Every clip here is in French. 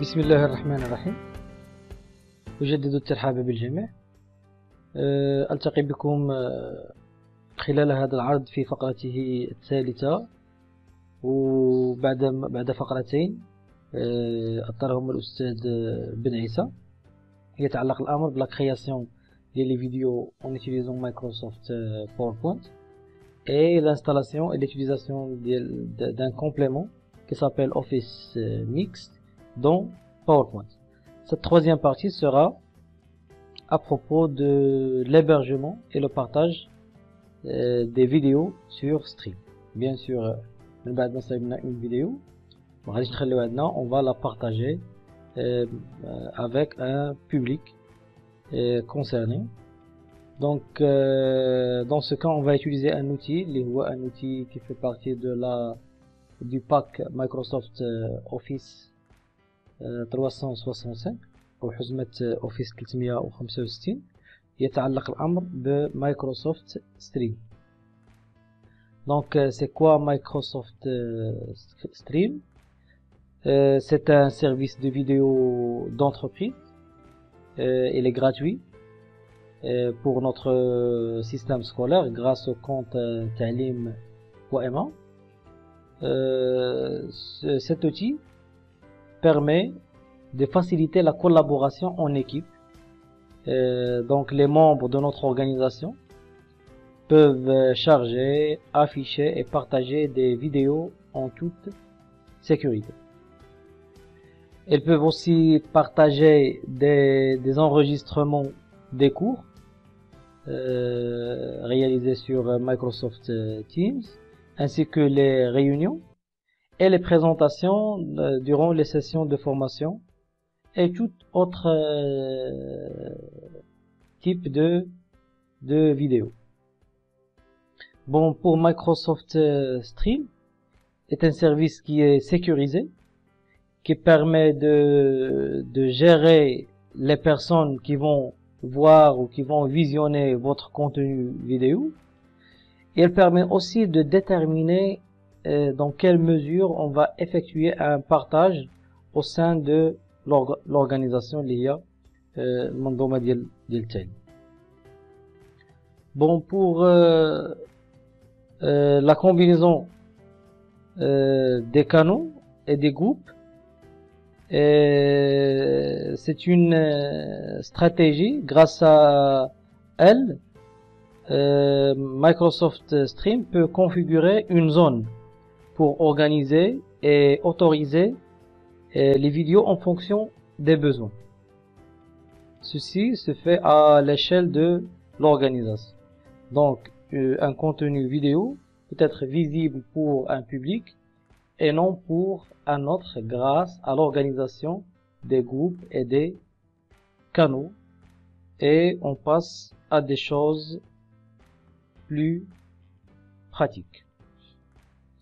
بسم الله الرحمن الرحيم. أجدد الترحاب بالجميع. ألتقي بكم خلال هذا العرض في فقرته الثالثة، وبعد فقرتين أطرهم الأستاذ بن عيسى. يتعلق الأمر بلا création des vidéos en utilisant Microsoft PowerPoint et l'installation et l'utilisation d'un complément qui s'appelle Office Mixed dans PowerPoint. Cette troisième partie sera à propos de l'hébergement et le partage des vidéos sur stream. Bien sûr, une vidéo, on va la partager avec un public concerné. Donc dans ce cas, on va utiliser un outil qui fait partie du pack Microsoft Office 365 أو حزمة Office 365. يتعلق الأمر بمايكروسوفت ستريم. Donc c'est quoi Microsoft Stream? C'est un service de vidéo d'entreprise. Il est gratuit pour notre système scolaire grâce au compte Talim.ma. Cet outil permet de faciliter la collaboration en équipe. Donc les membres de notre organisation peuvent charger, afficher et partager des vidéos en toute sécurité. Ils peuvent aussi partager des enregistrements des cours réalisés sur Microsoft Teams, ainsi que les réunions et les présentations durant les sessions de formation et tout autre type de vidéo. Bon, pour Microsoft Stream est un service qui est sécurisé, qui permet de gérer les personnes qui vont voir ou qui vont visionner votre contenu vidéo. Et elle permet aussi de déterminer dans quelle mesure on va effectuer un partage au sein de l'organisation اللي هي المنظومة ديال التالي. Bon, pour la combinaison des canaux et des groupes, c'est une stratégie. Grâce à elle, Microsoft Stream peut configurer une zone pour organiser et autoriser les vidéos en fonction des besoins. Ceci se fait à l'échelle de l'organisation. Donc, un contenu vidéo peut être visible pour un public et non pour un autre grâce à l'organisation des groupes et des canaux. Et on passe à des choses plus pratiques.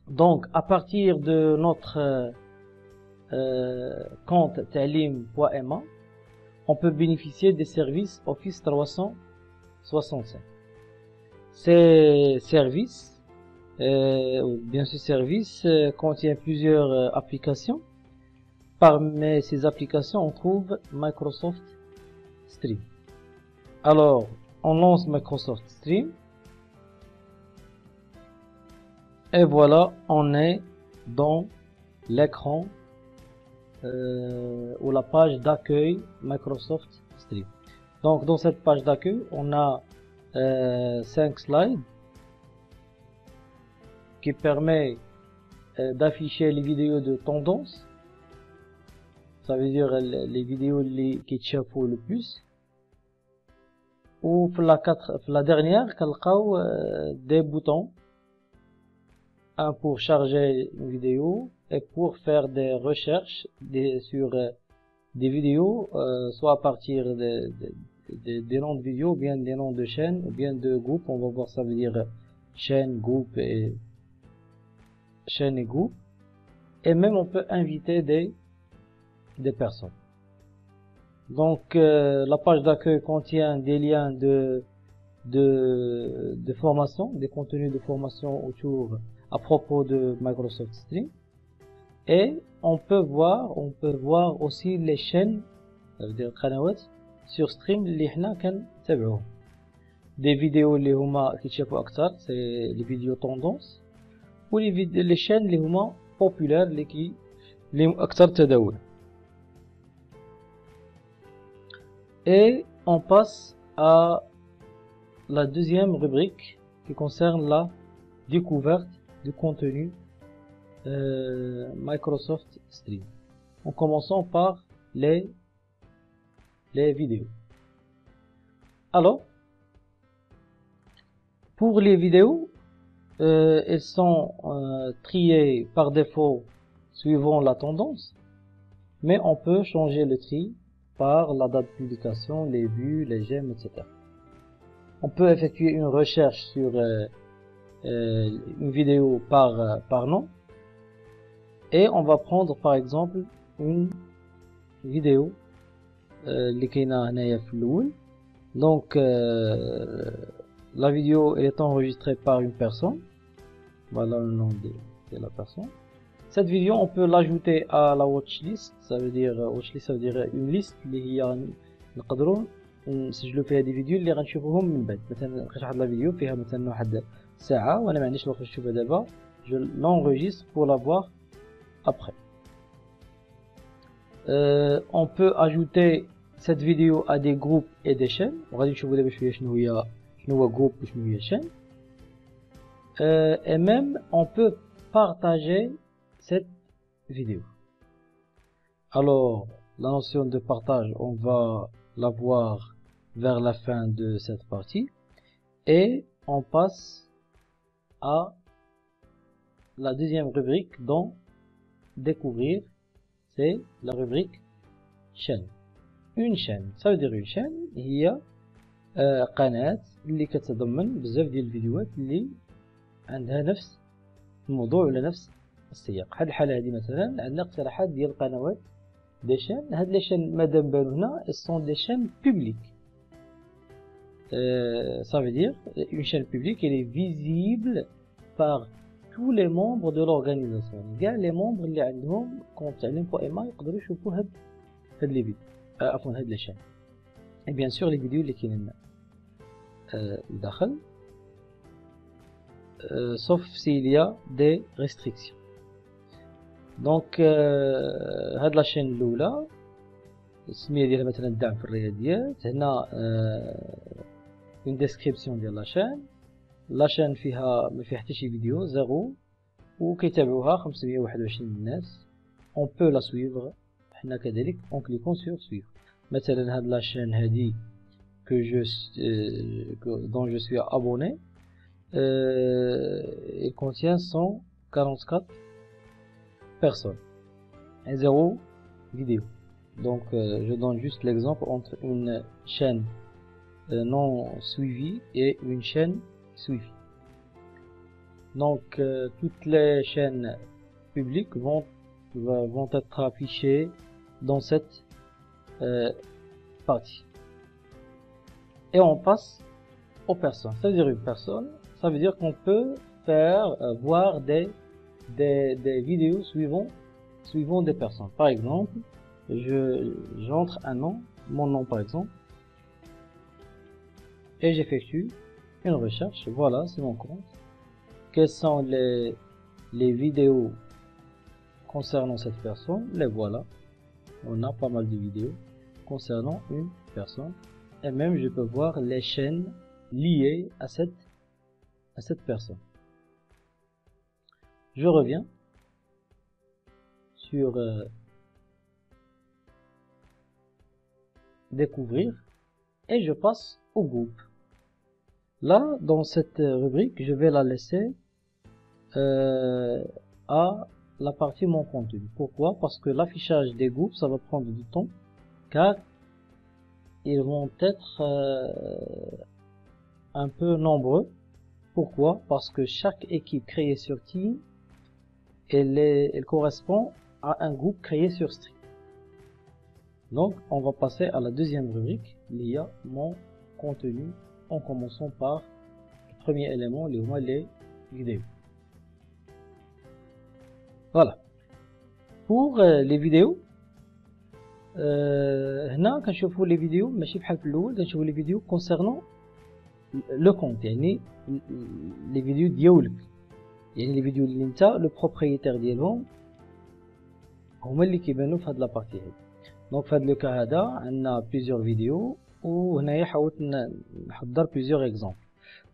Donc, à partir de notre compte Talim.ma, on peut bénéficier des services Office 365. Ces services, bien ce service contient plusieurs applications. Parmi ces applications, on trouve Microsoft Stream. Alors, on lance Microsoft Stream. Et voilà, on est dans l'écran ou la page d'accueil Microsoft Stream. Donc dans cette page d'accueil, on a 5 slides qui permet d'afficher les vidéos de tendance. Ça veut dire les vidéos qui تشافوا le plus. Ou pour la dernière, كنلقاو des boutons, un pour charger une vidéo et pour faire des recherches sur des vidéos, soit à partir des noms de vidéos, ou bien des noms de chaînes, ou bien de groupes. On va voir, ça veut dire chaîne, groupe et groupe. Et même on peut inviter des personnes. Donc la page d'accueil contient des liens de formation, des contenus de formation à propos de Microsoft Stream. et on peut voir aussi les chaînes, ça veut dire القنوات sur stream اللي حنا كنتابعوهم. des vidéos اللي هما كيتشافوا اكثر c'est les vidéos tendance و les chaînes اللي هما populaires اللي اكثر تداول. Et on passe à la deuxième rubrique qui concerne la découverte du contenu Microsoft Stream. En commençant par les vidéos. Alors, pour les vidéos, elles sont triées par défaut suivant la tendance, mais on peut changer le tri par la date de publication, les vues, les j'aime, etc. On peut effectuer une recherche sur une vidéo par nom, et on va prendre par exemple une vidéo اللي كاينه هنايا في الاول. Donc la vidéo elle est enregistrée par une personne, voilà le nom de la personne. Cette vidéo on peut l'ajouter à la watchlist, ça veut dire watchlist ça veut dire une liste اللي هي نقدروا نسجلوا فيها دي فيديو اللي غنشوفوهم من بعد. مثلا لقيت واحد لا فيديو فيها مثلا واحد ساعه وانا ما عنديش الوقت نشوفها دابا، je l'enregistre pour la voir après. On peut ajouter cette vidéo à des groupes et des chaînes. غادي نشوفوا دابا شويه شنو هو groupe وشنو هي chaîne. Et même on peut partager cette vidéo. Alors la notion de partage on va la voir vers la fin de cette partie, et on passe à la deuxième rubrique dans découvrir, c'est la rubrique chaîne. Une chaîne, ça veut dire une chaîne هي قناة اللي كتضمن بزاف ديال الفيديوهات اللي عندها نفس الموضوع ولا نفس السياق. هاد الحالة هادي مثلا عندنا اقتراحات ديال القنوات des chaînes. هاد les chaînes مادام بانوا هنا elles sont des chaînes publiques. Ça veut dire une chaîne publique elle est visible par tous les membres de l'organisation. كاع les membres اللي عندهم compte علم.ma يقدروا يشوفوا هاد les vidéos عفوا هاد les chaînes. et bien sûr les vidéos اللي كاينين داخل sauf s'il y a des restrictions. دونك هاد لاشين الاولى السميه ديالها مثلا الدعم في الرياضيات. هنا اون ديسكريبسيون ديال لاشين فيها ما فيها حتى شي فيديو زيرو وكيتابعوها 521 الناس. اون بو لا سويفر حنا كذلك اون كليكون سور سويفر. مثلا هاد لاشين هادي dont je suis abonné, il contient 144 personnes et 0 vidéo. Donc je donne juste l'exemple entre une chaîne non suivie et une chaîne suivie. Donc toutes les chaînes publiques vont être affichées dans cette partie. Et on passe aux personnes. Ça veut dire une personne, ça veut dire qu'on peut faire voir des vidéos suivant des personnes. Par exemple, j'entre un nom, mon nom par exemple, et j'effectue une recherche. Voilà, c'est mon compte. Quelles sont les vidéos concernant cette personne? Les voilà. On a pas mal de vidéos concernant une personne. Et même je peux voir les chaînes liées à cette personne. Je reviens sur découvrir et je passe au groupe. Là, dans cette rubrique, je vais la laisser à la partie mon contenu. Pourquoi? Parce que l'affichage des groupes, ça va prendre du temps, car ils vont être un peu nombreux. Pourquoi? Parce que chaque équipe créée sur Team, elle correspond à un groupe créé sur Stream. Donc, on va passer à la deuxième rubrique, il y a mon contenu, en commençant par le premier élément, les vidéos. Voilà. pour les vidéos هنا كنشوفوا les vidéos ماشي بحال في الاول كنشوفوا les vidéos concernant le compte يعني les vidéos ديالك يعني les vidéos اللي انت لو بروبريتير ديالهم هما اللي كيبانوا في هاد لابارتي هادي. دونك في هاد لو كا هذا عندنا بليزيور فيديو وهنايا حاولت نحضر بليزيور اكزامبل.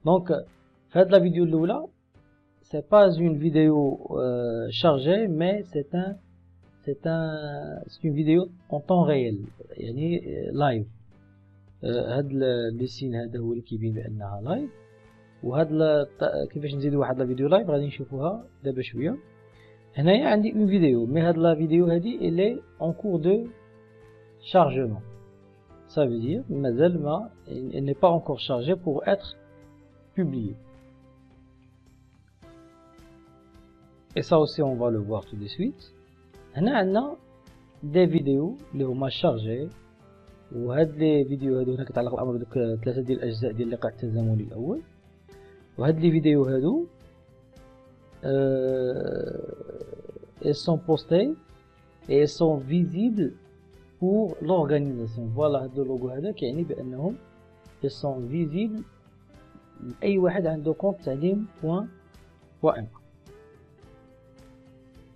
دونك في هاد لا فيديو الاولى c'est pas une vidéo chargée mais c'est une vidéo en temps réel يعني لايف. هاد لو سين هذا هو اللي كيبين بانها لايف وهاد كيفاش نزيدو واحد لا فيديو لايف غادي نشوفوها دابا شويه. هنايا عندي اون فيديو مي هاد لا فيديو هادي elle est en cours de chargement. Ça veut dire مازال ما elle n'est pas encore chargée pour être publiée. Et ça aussi on va le voir tout de suite. هنا عندنا des vidéos اللي هما شارجي وهاد لي فيديو هادو هنا كتعلق الامر بدوك 3 ديال الاجزاء ديال اللقاء التزامني الاول وهاد لي فيديو هادو elles sont postées et elles sont visibles pour l'organisation. Voilà هاد اللوغو هذا كيعني بانهم elles sont visibles لاي واحد عنده كونت تعليم.info.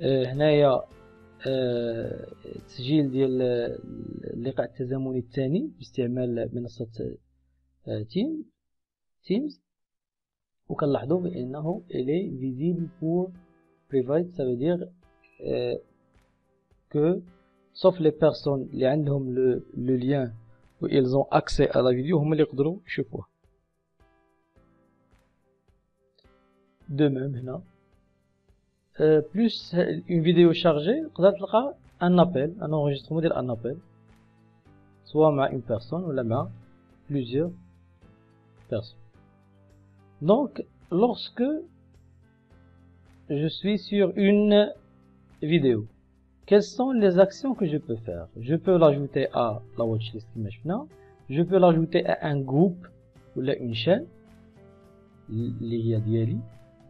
هنايا تسجيل ديال اللقاء التزامني الثاني باستعمال منصة تيمز وكنلاحظوا بانه il est visible pour private. Ça veut dire que sauf les personnes اللي عندهم le lien où ils ont accès à la vidéo هما اللي يقدروا يشوفوها. de même هنا plus une vidéo chargée تقدر تلقى un appel un enregistrement ديال un appel soit مع une personne ولا مع plusieurs personnes. Donc lorsque je suis sur une vidéo, quelles sont les actions que je peux faire? Je peux l'ajouter à la watchlist كما شفنا, je peux l'ajouter à un groupe ولا une chaîne اللي هي ديالي.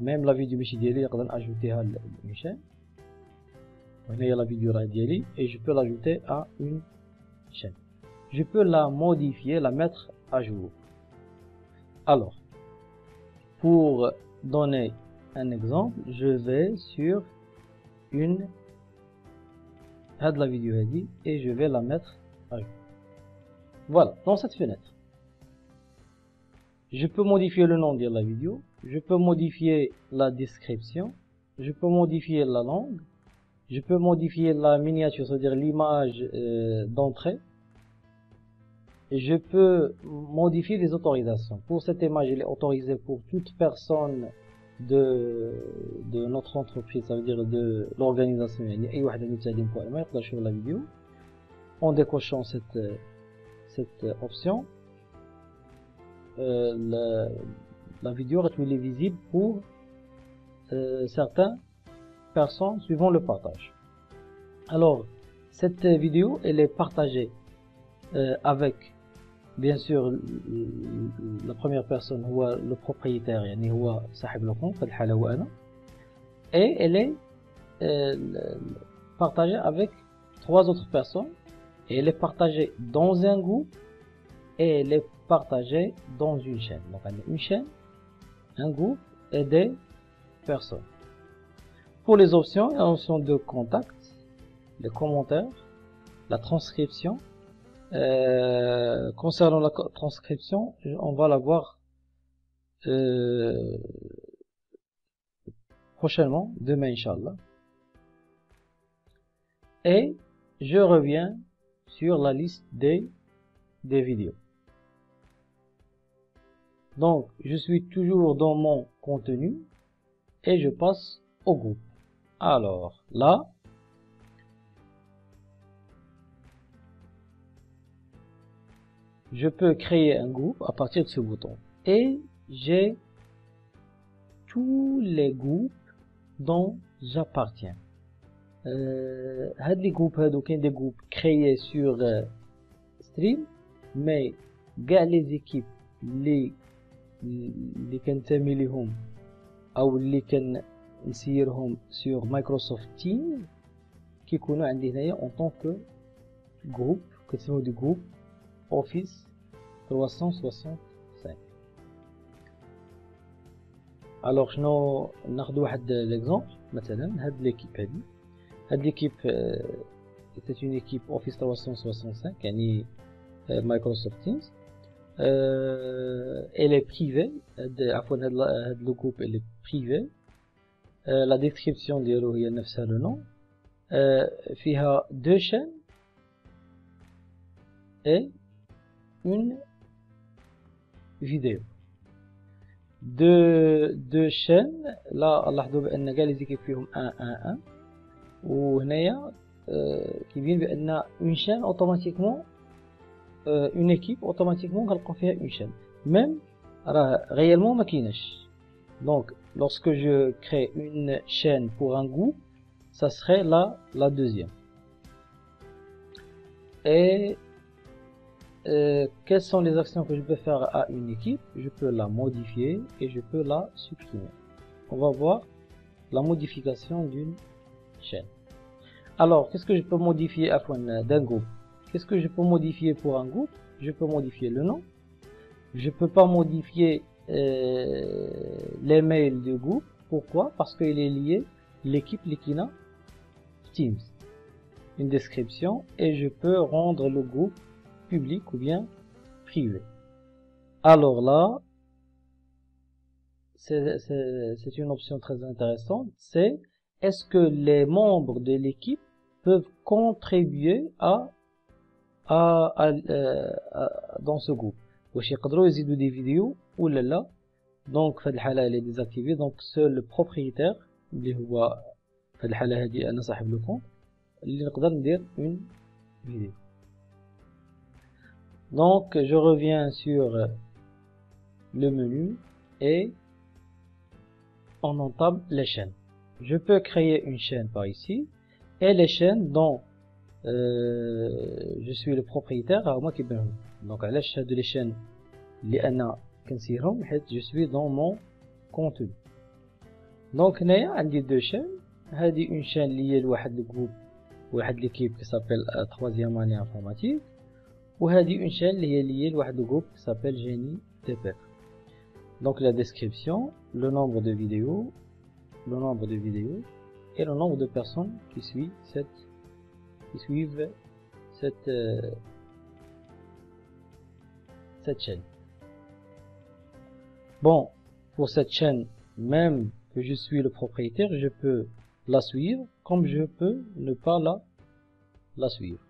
même la vidéo ماشي ديالي نقدر ناجوتيها لune chaîne وهنايا la vidéo راه ديالي et je peux l'ajouter à une chaîne. Je peux la modifier, la mettre à jour. Alors pour donner un exemple, je vais sur une la vidéo هذه et je vais la mettre à jour. Voilà, dans cette fenêtre je peux modifier le nom de la vidéo, je peux modifier la description, je peux modifier la langue, je peux modifier la miniature, c'est-à-dire l'image d'entrée, et je peux modifier les autorisations. Pour cette image, elle est autorisée pour toute personne de notre entreprise, ça veut dire de l'organisation. أي واحد عنده تعليم ما يقدر يشوف la vidéo. En décochant cette option, la vidéo est visible pour certaines personnes suivant le partage. Alors cette vidéo elle est partagée avec bien sûr la première personne هو le propriétaire يعني هو صاحب الكونت في الحالة هو أنا, et elle est partagée avec 3 autres personnes et elle est partagée dans un groupe et elle est partagée dans une chaîne. Donc on a une chaîne, un groupe et des personnes. Pour les options, il y a l'option de contact, les commentaires, la transcription. Concernant la transcription, on va la voir prochainement, demain Inch'Allah. Et je reviens sur la liste des vidéos. Donc je suis toujours dans mon contenu et je passe au groupe. Alors là je peux créer un groupe à partir de ce bouton et j'ai tous les groupes dont j'appartiens. هاد les groupes هادو كاين des groupes créés sur stream mais كاع les équipes اللي كنتمي ليهم او اللي كنسيرهم sur Microsoft Teams كيكونوا عندي هنايا en tant que groupe كتسموا دي groupe Office 365. alors شنو ناخذ واحد l'exemple مثلا هاد l'équipe هاد l'équipe c'est une équipe Office 365 يعني Microsoft Teams. Elle est privée عفوا هاد le groupe elle est privé. la description ديالو هي نفسها le nom. فيها deux chaînes et une vidéo. deux chaînes لا لاحظوا بان كاع لي زيكيب فيهم 1 وهنايا كيبين بان une chaîne automatiquement une équipe automatiquement كنلقاو فيها une chaîne même راه réellement ما كايناش. donc lorsque je crée une chaîne pour un groupe ça serait la deuxième. Et quelles sont les actions que je peux faire à une équipe? Je peux la modifier et je peux la supprimer. On va voir la modification d'une chaîne. Alors, qu'est-ce que je peux modifier d'un groupe? Qu'est-ce que je peux modifier pour un groupe? Je peux modifier le nom. Je peux pas modifier les mails du groupe. Pourquoi? Parce qu'il est lié l'équipe Likina Teams. Une description et je peux rendre le groupe public ou bien privé. Alors là, c'est une option très intéressante, c'est est-ce que les membres de l'équipe peuvent contribuer dans ce groupe. واش يقدروا يزيدوا des vidéos ولا لا. donc في هذه الحالة elle est désactivée, donc seul le propriétaire اللي هو في هذه الحالة هذه أنا صاحب le compte اللي نقدر ندير une vidéo. Donc je reviens sur le menu et on entame les chaînes. Je peux créer une chaîne par ici et les chaînes dont je suis le propriétaire هما كيبانو. donc علاش هادو les chaînes اللي أنا كنسيرهم حيت je suis dans mon contenu. donc هنايا عندي deux chaînes. هذه une chaîne اللي هي لواحد الجروب واحد l'équipe qui s'appelle troisième année informatique وهذه une chaîne اللي هي liée لواحد groupe qui s'appelle Génie TP. donc la description, le nombre de vidéos et le nombre de personnes qui suivent cette chaîne. bon, pour cette chaîne, même que je suis le propriétaire, je peux la suivre comme je peux ne pas la suivre.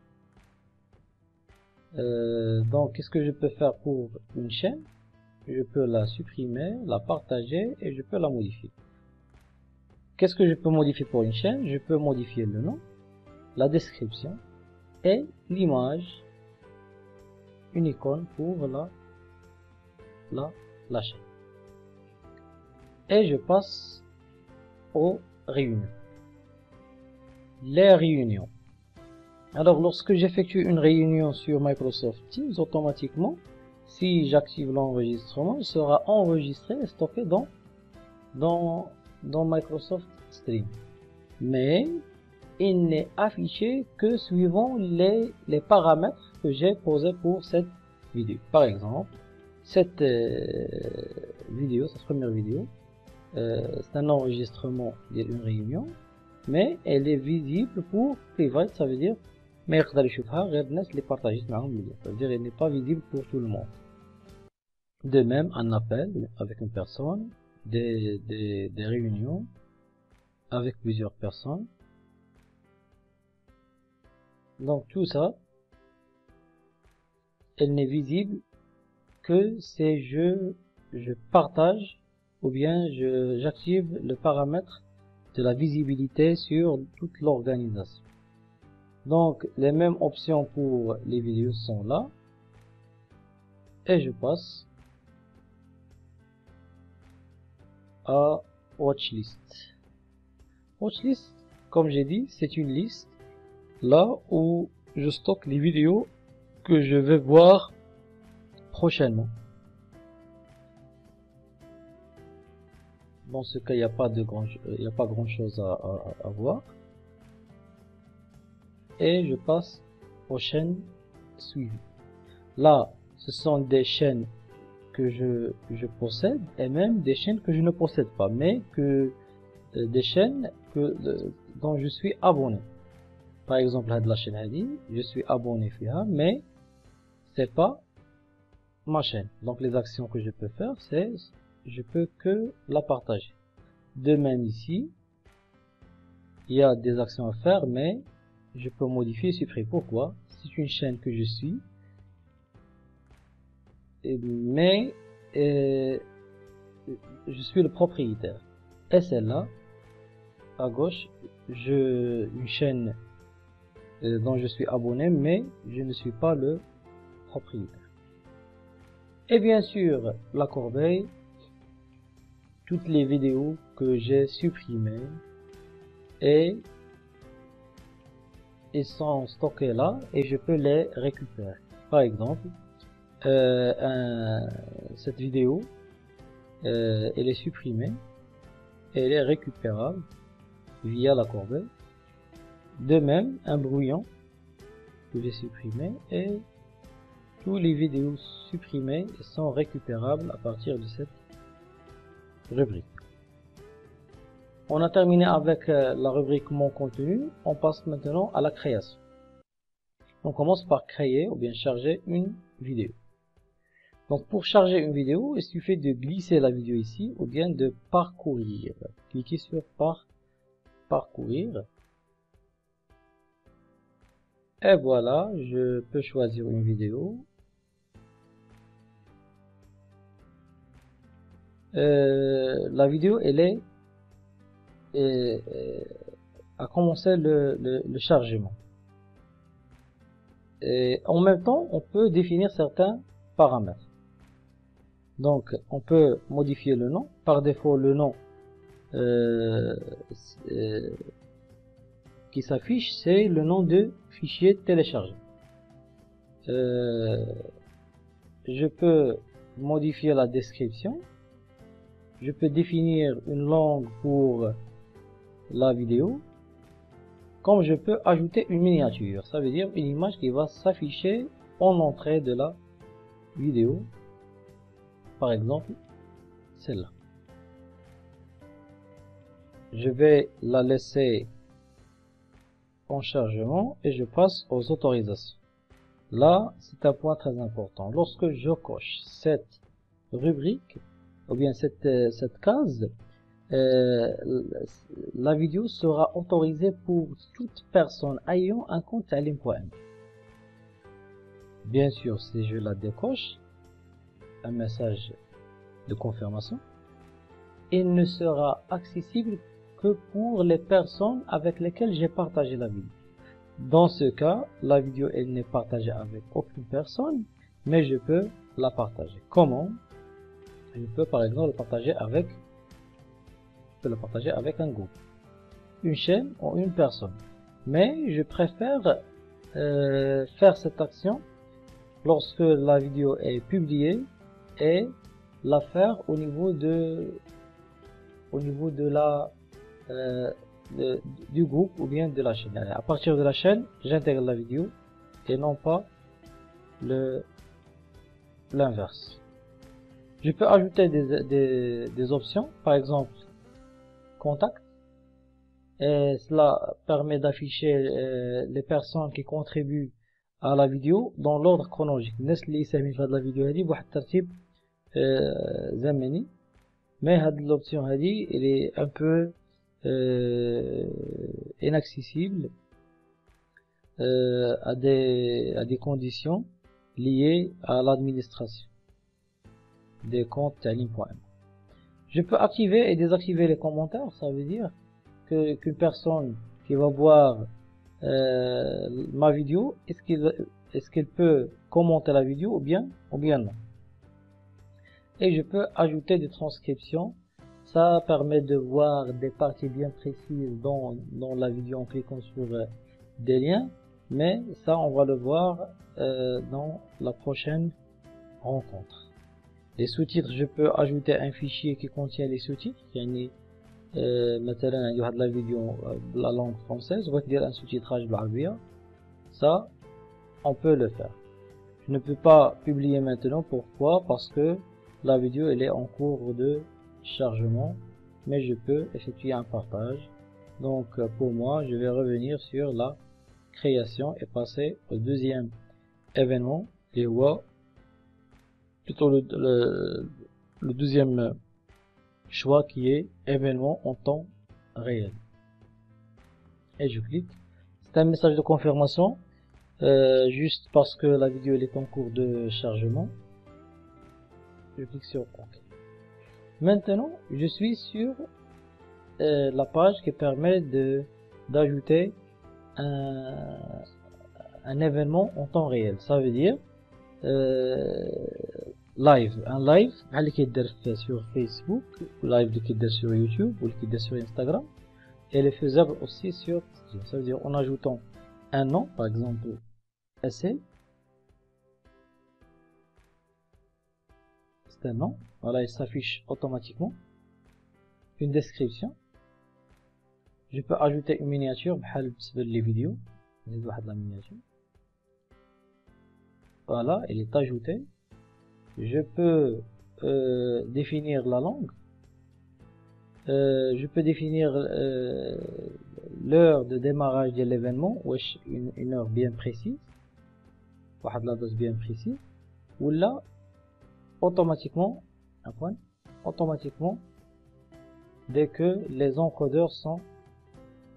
Donc qu'est-ce que je peux faire pour une chaîne? Je peux la supprimer, la partager et je peux la modifier. Qu'est-ce que je peux modifier pour une chaîne? Je peux modifier le nom, la description et l'image, une icône pour la chaîne. Et je passe aux réunions. Les réunions. Alors lorsque j'effectue une réunion sur Microsoft Teams, automatiquement, si j'active l'enregistrement, il sera enregistré et stocké dans Microsoft Stream. Mais il n'est affiché que suivant les paramètres que j'ai posés pour cette vidéo. Par exemple, cette vidéo, cette première vidéo, c'est un enregistrement d'une réunion, mais elle est visible pour private, ça veut dire ما يقدر يشوفها غير الناس اللي بارطاجيت معاهم الفيديو. ça veut dire elle n'est pas visible pour tout le monde. de même un appel avec une personne, des réunions avec plusieurs personnes. donc tout ça elle n'est visible que si je partage ou bien j'active le paramètre de la visibilité sur toute l'organisation. donc les mêmes options pour les vidéos sont là et je passe à watchlist. watchlist, comme j'ai dit, c'est une liste là où je stocke les vidéos que je vais voir prochainement. dans ce cas il n'y a pas grand chose à voir. et je passe aux chaînes suivies. Là, ce sont des chaînes que je possède et même des chaînes que je ne possède pas, mais que des chaînes dont je suis abonné. Par exemple, la chaîne Hadi, je suis abonné fiha, mais c'est pas ma chaîne. Donc les actions que je peux faire, c'est je peux que la partager. De même ici, il y a des actions à faire, mais je peux modifier et supprimer. Pourquoi? C'est une chaîne que je suis, mais je suis le propriétaire. Et celle-là, à gauche, une chaîne dont je suis abonné, mais je ne suis pas le propriétaire. Et bien sûr, la corbeille, toutes les vidéos que j'ai supprimées et ils sont stockés là et je peux les récupérer. Par exemple, cette vidéo, elle est supprimée et elle est récupérable via la corbeille. De même, un brouillon que j'ai supprimé et toutes les vidéos supprimées sont récupérables à partir de cette rubrique. On a terminé avec la rubrique mon contenu. On passe maintenant à la création. On commence par créer ou bien charger une vidéo. Donc pour charger une vidéo, il suffit de glisser la vidéo ici ou bien de parcourir. Cliquez sur parcourir. Et voilà, je peux choisir une vidéo. La vidéo, elle a commencé le chargement. Et en même temps, on peut définir certains paramètres. Donc, on peut modifier le nom. Par défaut, le nom qui s'affiche, c'est le nom de fichier téléchargé. Je peux modifier la description. Je peux définir une langue pour la vidéo. Comme je peux ajouter une miniature, ça veut dire une image qui va s'afficher en entrée de la vidéo. Par exemple, celle-là. Je vais la laisser en chargement et je passe aux autorisations. Là, c'est un point très important. Lorsque je coche cette rubrique, ou bien cette case, la vidéo sera autorisée pour toute personne ayant un compte Talim.m. Bien sûr, si je la décoche, un message de confirmation, il ne sera accessible que pour les personnes avec lesquelles j'ai partagé la vidéo. Dans ce cas, la vidéo elle n'est partagée avec aucune personne, mais je peux la partager. Comment? Je peux par exemple la partager avec un groupe, une chaîne ou une personne. Mais je préfère faire cette action lorsque la vidéo est publiée et la faire au niveau de du groupe ou bien de la chaîne. À partir de la chaîne, j'intègre la vidéo et non pas l'inverse. Je peux ajouter des options, par exemple contact, et cela permet d'afficher les personnes qui contribuent à la vidéo dans l'ordre chronologique. الناس اللي يساهمين في هذه الفيديو هذه بواحد الترتيب زمني. Mais l'option هذه elle est un peu inaccessible à des conditions liées à l'administration des comptes Talim.m. Je peux activer et désactiver les commentaires. Ça veut dire qu'une personne qui va voir ma vidéo, est-ce qu'elle peut commenter la vidéo ou bien non. Et je peux ajouter des transcriptions. Ça permet de voir des parties bien précises dans la vidéo en cliquant sur des liens, mais ça on va le voir dans la prochaine rencontre. Les sous-titres, je peux ajouter un fichier qui contient les sous-titres. يعني مثلا عندي واحد لا فيديو بلا لونغ فرونسيز بغيت ندير ان سوتيتراج بالعربيه ça, on peut le faire. Je ne peux pas publier maintenant. Pourquoi? Parce que la vidéo elle est en cours de chargement, mais je peux effectuer un partage. Donc pour moi, je vais revenir sur la création et passer au deuxième événement, qui est plutôt le deuxième choix, qui est événement en temps réel. Et je clique. C'est un message de confirmation, juste parce que la vidéo elle est en cours de chargement. Je clique sur OK. Maintenant, je suis sur la page qui permet d'ajouter un événement en temps réel. Ça veut dire live. Un live اللي كيدير sur Facebook, live اللي كيدير sur YouTube ou اللي كيدير sur Instagram. Elle est faisable aussi sur Twitter. Ça veut dire en ajoutant un nom, par exemple essai. C'est un nom. Voilà, il s'affiche automatiquement. Une description. Je peux ajouter une miniature بحال بالنسبة les vidéos. نزيد واحد la miniature. Voilà, elle est ajoutée. Je peux définir la langue. Je peux définir l'heure de démarrage de l'événement, ou une heure bien précise, la date bien précise, ou là automatiquement, dès que les encodeurs sont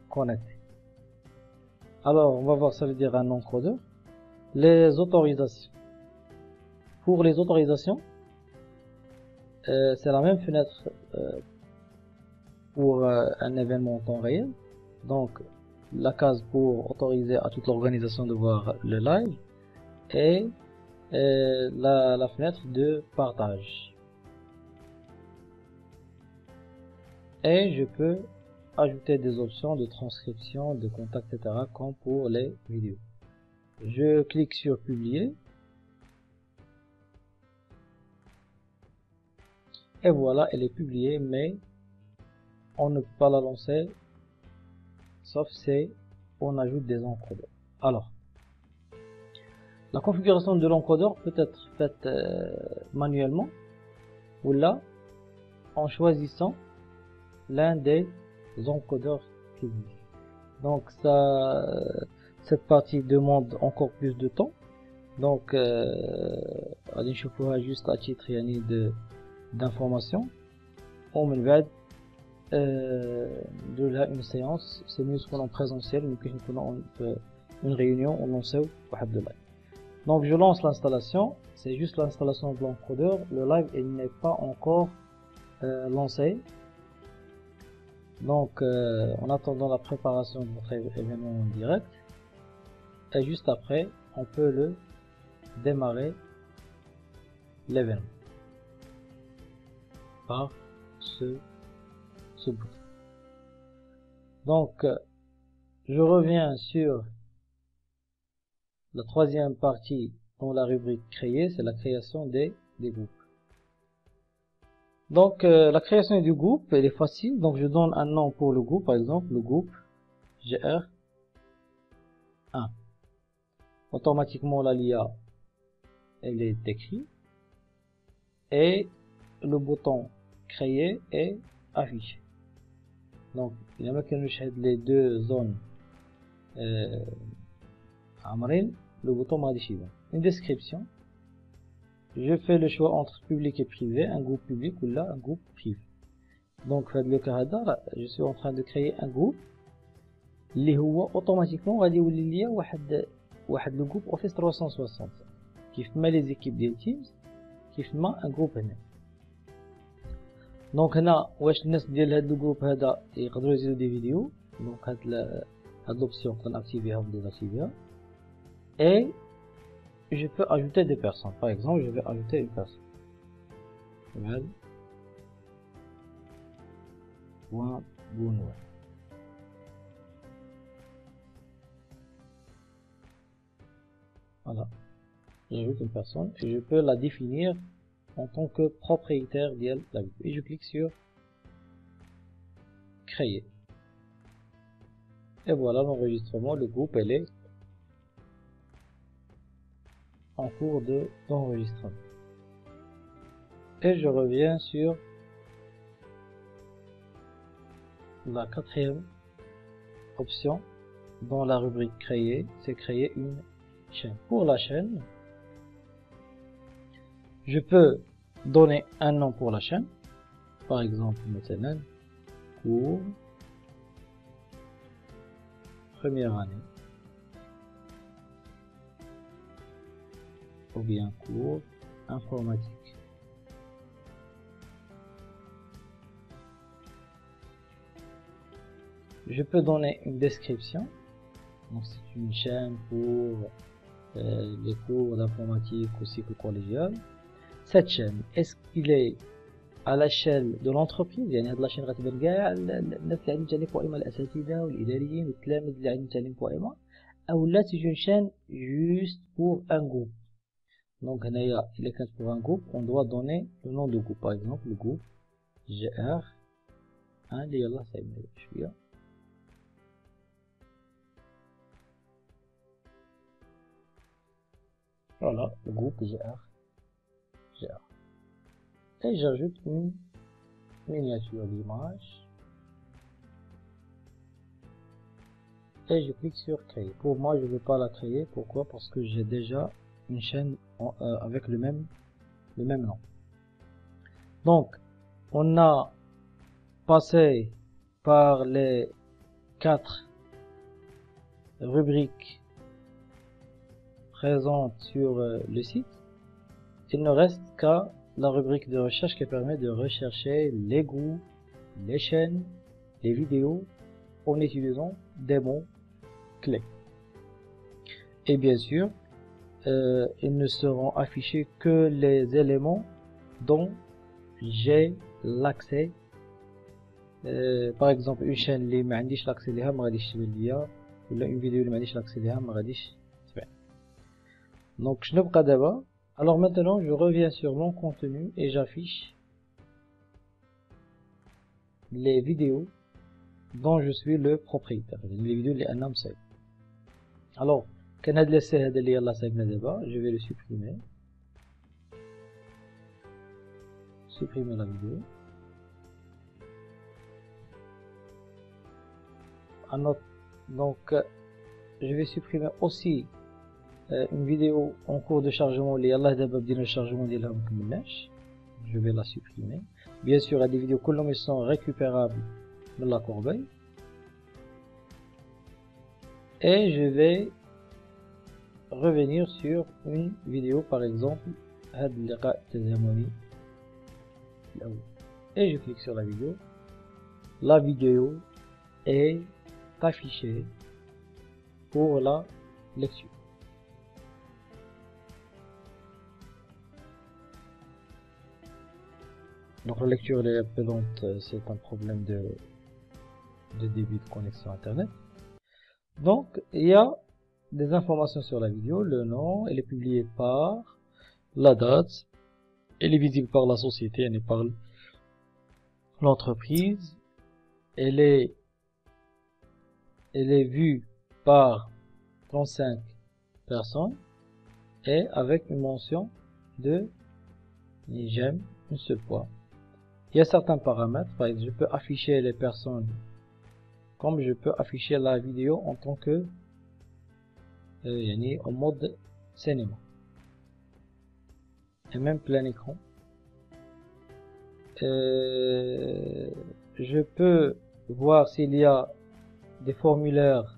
connectés. Alors on va voir, ça veut dire un encodeur. Les autorisations. Pour les autorisations, c'est la même fenêtre pour un événement en temps réel. Donc la case pour autoriser à toute l'organisation de voir le live et la fenêtre de partage. Et je peux ajouter des options de transcription, de contact, etc. comme pour les vidéos. Je clique sur publier. Et voilà, elle est publiée, mais on ne peut pas la lancer sauf si on ajoute des encodeurs. Alors, la configuration de l'encodeur peut être faite manuellement ou là en choisissant l'un des encodeurs qui existent. Donc cette partie demande encore plus de temps. Donc غادي نشوفوها juste à titre d'information. ومن بعد نديرو لها une séance. C'est mieux تكون en présentiel, mais que نكونوا une réunion ونلونسيو واحد le live. Donc je lance l'installation. C'est juste l'installation de l'encodeur. Le live il n'est pas encore lancé. Donc en attendant la préparation de notre événement en direct, et juste après on peut le démarrer l'événement par ce bouton. Donc je reviens sur la troisième partie dans la rubrique créer, c'est la création des groupes. Donc la création du groupe elle est facile. Donc je donne un nom pour le groupe, par exemple le groupe GR1. Automatiquement la LIA elle est écrite et le bouton créer est affiché. Donc il y a les deux zones عامرين, le bouton ما غاديش يبان. Une description. Je fais le choix entre public et privé, un groupe public ou là un groupe privé. Donc في le cas هذا je suis en train de créer un groupe اللي هو automatiquement غادي يولي ليا واحد le groupe Office 360 كيف ما les équipes ديال Teams كيف ما un groupe هنا. دونك هنا واش الناس ديال هاد الجروب هذا يقدروا يزيدوا دي فيديو. دونك هاد l'option كنأكتيفيها و ديزاكتيفيها. Et je peux ajouter des personnes. Par exemple, je vais ajouter une personne. Voilà. J'ajoute une personne et je peux la définir en tant que propriétaire de la vidéo. Et je clique sur créer. Et voilà l'enregistrement. Le groupe elle est en cours d'enregistrement. Et je reviens sur la quatrième option dans la rubrique créer, c'est créer une chaîne. Pour la chaîne, je peux donner un nom pour la chaîne, par exemple maintenant cours première année ou bien cours informatique. Je peux donner une description. Donc c'est une chaîne pour les cours d'informatique au cycle collégial. Cette chaîne, est-ce qu'il est à l'échelle de l'entreprise؟ يعني هاد لاشين غتبان كاع الناس اللي عندهم تعليم قائمة، الأساتذة والإداريين والتلاميذ اللي عندهم تعليم قائمة، أو لا c'est une chaîne juste pour un groupe. Donc هنايا إلا كانت pour un groupe on doit donner le nom de groupe. Par exemple le groupe GR اللي يلا صايبنا شوية. Voilà le groupe GR. Et j'ajoute une miniature d'image et je clique sur créer. Pour moi, je ne veux pas la créer. Pourquoi? Parce que j'ai déjà une chaîne avec le même nom. Donc, on a passé par les 4 rubriques présentes sur le site. Il ne reste qu'à la rubrique de recherche qui permet de rechercher les groupes, les chaînes, les vidéos en utilisant des mots clés. Et bien sûr, ils ne seront affichés que les éléments dont j'ai l'accès. Par exemple, une chaîne اللي ما عنديش l'accès ليها ما غاديش تبان ليا، ولا une vidéo اللي ما عنديش l'accès ليها ما غاديش تبان. Donc شنو بقى دابا؟ Alors maintenant, je reviens sur mon contenu et j'affiche les vidéos dont je suis le propriétaire, les vidéos اللي أنا مسايب. Alors, كان هاد l'essai هذا اللي يلا سايبنا دابا, je vais le supprimer. Supprimer la vidéo. Donc, je vais supprimer aussi une vidéo en cours de chargement اللي يلاه دابا بدينا الشارجمون ديالها مكملناش. Je vais la supprimer. Bien sûr, il y a des vidéos كلهم ils sont récupérables de la corbeille. Et je vais revenir sur une vidéo, par exemple هاد اللقاء التزامني الأول. Et je clique sur la vidéo. La vidéo est affichée pour la lecture. Donc la lecture est présente, c'est un problème de débit de connexion internet. Donc il y a des informations sur la vidéo, le nom, elle est publiée par la date, elle est visible par la société, elle est par l'entreprise, elle est vue par 35 personnes et avec une mention de j'aime une seule fois. Il y a certains paramètres, par exemple, je peux afficher les personnes comme je peux afficher la vidéo en tant que en mode cinéma et même plein écran. Je peux voir s'il y a des formulaires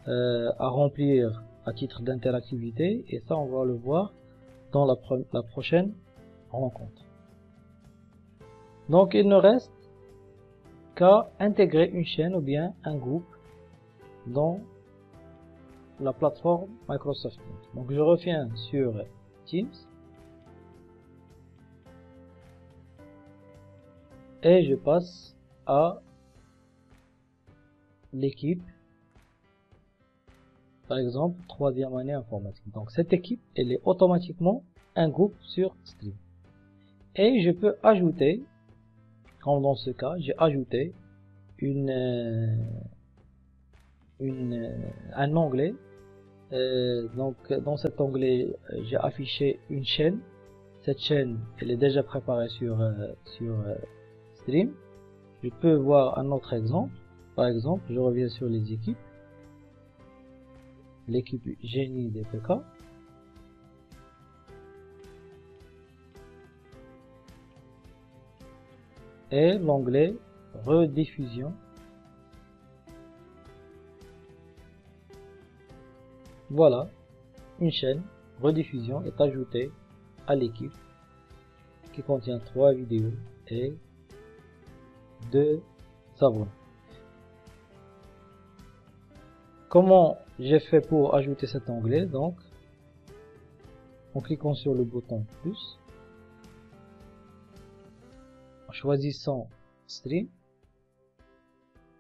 à remplir à titre d'interactivité, et ça on va le voir dans la prochaine rencontre. Donc il ne reste qu'à intégrer une chaîne ou bien un groupe dans la plateforme Microsoft Teams. Donc je reviens sur Teams et je passe à l'équipe, par exemple 3e année informatique. Donc cette équipe, elle est automatiquement un groupe sur Stream. Et je peux ajouter, comme dans ce cas, j'ai ajouté un onglet Donc dans cet onglet, j'ai affiché une chaîne. Cette chaîne, elle est déjà préparée sur Stream. Je peux voir un autre exemple. Par exemple, je reviens sur les équipes. L'équipe génie DPK. Et l'onglet rediffusion. Voilà, une chaîne rediffusion est ajoutée à l'équipe qui contient 3 vidéos et 2 abonnés. Comment j'ai fait pour ajouter cet onglet? Donc, en cliquant sur le bouton plus, en choisissant Stream,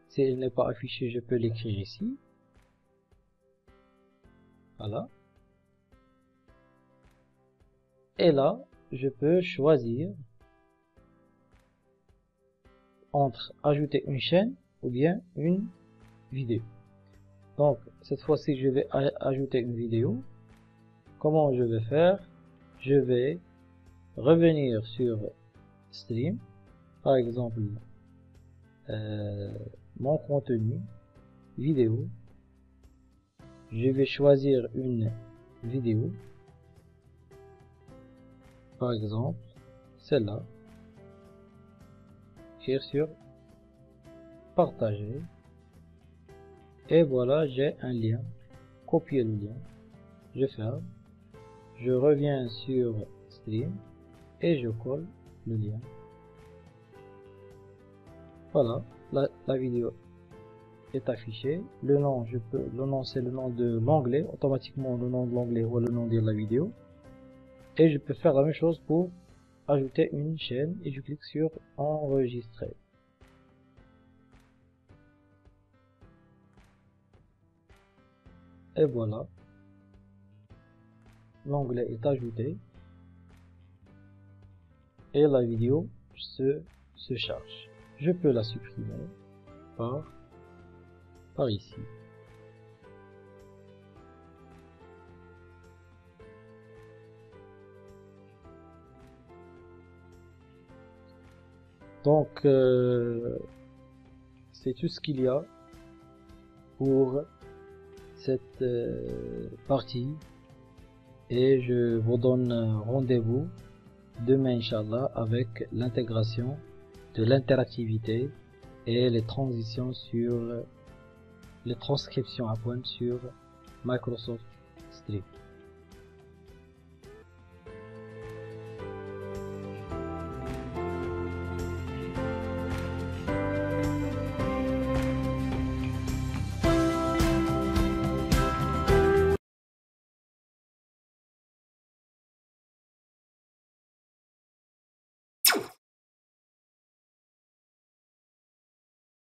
si il n'est pas affiché, je peux l'écrire ici. Voilà. Et là, je peux choisir entre ajouter une chaîne ou bien une vidéo. Donc, cette fois-ci, je vais ajouter une vidéo. Comment je vais faire? Je vais revenir sur Stream, par exemple, mon contenu, vidéo. Je vais choisir une vidéo, par exemple, celle-là. Cliquer sur partager. Et voilà, j'ai un lien. Copier le lien. Je ferme. Je reviens sur Stream et je colle le lien. Voilà, la vidéo est affichée. Le nom, le nom c'est le nom de l'onglet, automatiquement le nom de l'onglet ou le nom de la vidéo. Et je peux faire la même chose pour ajouter une chaîne et je clique sur enregistrer. Et voilà, l'onglet est ajouté et la vidéo se charge. Je peux la supprimer par ici. Donc c'est tout ce qu'il y a pour cette partie et je vous donne rendez-vous demain Inch'Allah avec l'intégration de l'interactivité et les transitions sur les transcriptions à point sur Microsoft Stream.